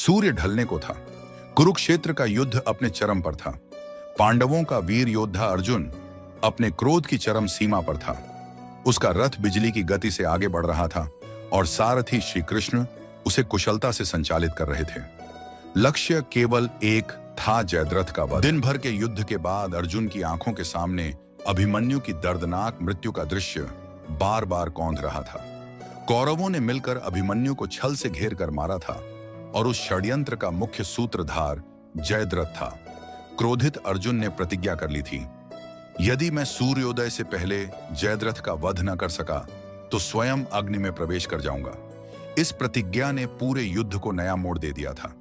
सूर्य ढलने को था। कुरुक्षेत्र का युद्ध अपने चरम पर था। पांडवों का वीर योद्धा अर्जुन अपने क्रोध की चरम सीमा पर था। उसका रथ बिजली की गति से आगे बढ़ रहा था और सारथी श्री कृष्ण उसे कुशलता से संचालित कर रहे थे। लक्ष्य केवल एक था, जयद्रथ का वध। दिन भर के युद्ध के बाद अर्जुन की आंखों के सामने अभिमन्यु की दर्दनाक मृत्यु का दृश्य बार बार कौंध रहा था। कौरवों ने मिलकर अभिमन्यु को छल से घेर कर मारा था और उस षड्यंत्र का मुख्य सूत्रधार जयद्रथ था। क्रोधित अर्जुन ने प्रतिज्ञा कर ली थी, यदि मैं सूर्योदय से पहले जयद्रथ का वध न कर सका तो स्वयं अग्नि में प्रवेश कर जाऊंगा। इस प्रतिज्ञा ने पूरे युद्ध को नया मोड़ दे दिया था।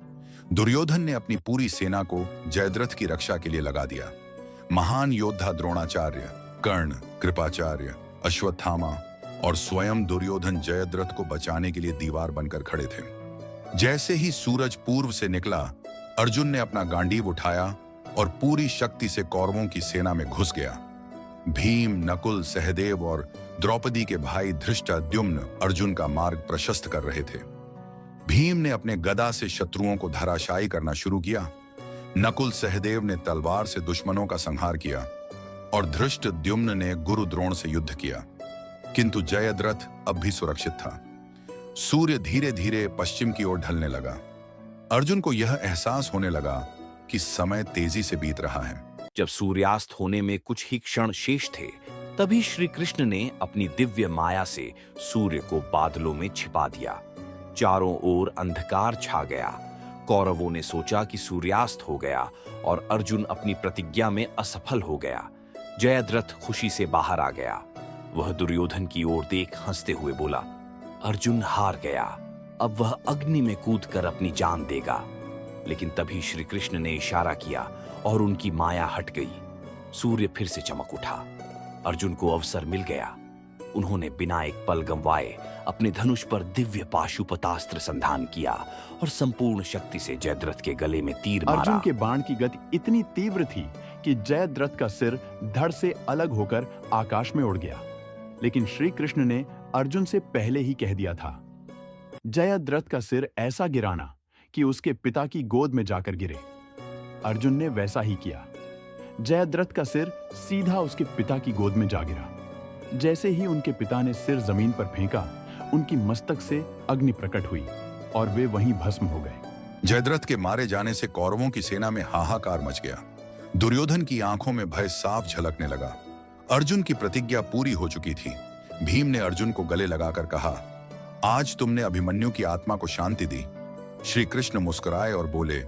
दुर्योधन ने अपनी पूरी सेना को जयद्रथ की रक्षा के लिए लगा दिया। महान योद्धा द्रोणाचार्य, कर्ण, कृपाचार्य, अश्वत्थामा और स्वयं दुर्योधन जयद्रथ को बचाने के लिए दीवार बनकर खड़े थे। जैसे ही सूरज पूर्व से निकला, अर्जुन ने अपना गांडीव उठाया और पूरी शक्ति से कौरवों की सेना में घुस गया। भीम, नकुल, सहदेव और द्रौपदी के भाई धृष्टद्युम्न अर्जुन का मार्ग प्रशस्त कर रहे थे। भीम ने अपने गदा से शत्रुओं को धराशायी करना शुरू किया। नकुल सहदेव ने तलवार से दुश्मनों का संहार किया और धृष्टद्युम्न ने गुरु द्रोण से युद्ध किया। किंतु जयद्रथ अब भी सुरक्षित था। सूर्य धीरे धीरे पश्चिम की ओर ढलने लगा। अर्जुन को यह एहसास होने लगा कि समय तेजी से बीत रहा है। जब सूर्यास्त होने में कुछ ही क्षण शेष थे, तभी श्री कृष्ण ने अपनी दिव्य माया से सूर्य को बादलों में छिपा दिया। चारों ओर अंधकार छा गया। कौरवों ने सोचा कि सूर्यास्त हो गया और अर्जुन अपनी प्रतिज्ञा में असफल हो गया। जयद्रथ खुशी से बाहर आ गया। वह दुर्योधन की ओर देख हंसते हुए बोला, अर्जुन हार गया, अब वह अग्नि में कूदकर अपनी जान देगा। लेकिन तभी श्री कृष्ण ने इशारा किया और उनकी माया हट गई। सूर्य फिर से चमक उठा। अर्जुन को अवसर मिल गया। उन्होंने बिना एक पल गंवाए अपने धनुष पर दिव्य पाशुपतास्त्र संधान किया और संपूर्ण शक्ति से जयद्रथ के गले में तीर मारा। अर्जुन के बाण की गति इतनी तीव्र थी कि जयद्रथ का सिर धड़ से अलग होकर आकाश में उड़ गया। लेकिन श्री कृष्ण ने अर्जुन से पहले ही कह दिया था, जयद्रथ का सिर ऐसा गिराना कि उसके पिता की गोद में जाकर गिरे। अर्जुन ने वैसा ही किया। जयद्रथ का सिर सीधा उसके पिता की गोद में जा गिरा। जैसे ही उनके पिता ने सिर जमीन पर फेंका, उनकी मस्तक से अग्नि प्रकट हुई और वे वहीं भस्म हो गए। जयद्रथ के मारे जाने से कौरवों की सेना में हाहाकार मच गया। दुर्योधन की आंखों में भय साफ झलकने लगा। अर्जुन की प्रतिज्ञा पूरी हो चुकी थी। भीम ने अर्जुन को गले लगाकर कहा, आज तुमने अभिमन्यु की आत्मा को शांति दी। श्री कृष्ण मुस्कुराए और बोले,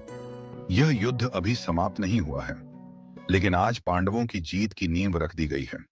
यह युद्ध अभी समाप्त नहीं हुआ है, लेकिन आज पांडवों की जीत की नींव रख दी गई है।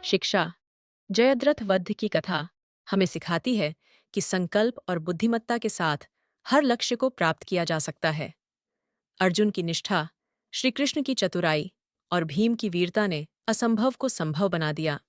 शिक्षा। जयद्रथ वध की कथा हमें सिखाती है कि संकल्प और बुद्धिमत्ता के साथ हर लक्ष्य को प्राप्त किया जा सकता है। अर्जुन की निष्ठा, श्री कृष्ण की चतुराई और भीम की वीरता ने असंभव को संभव बना दिया।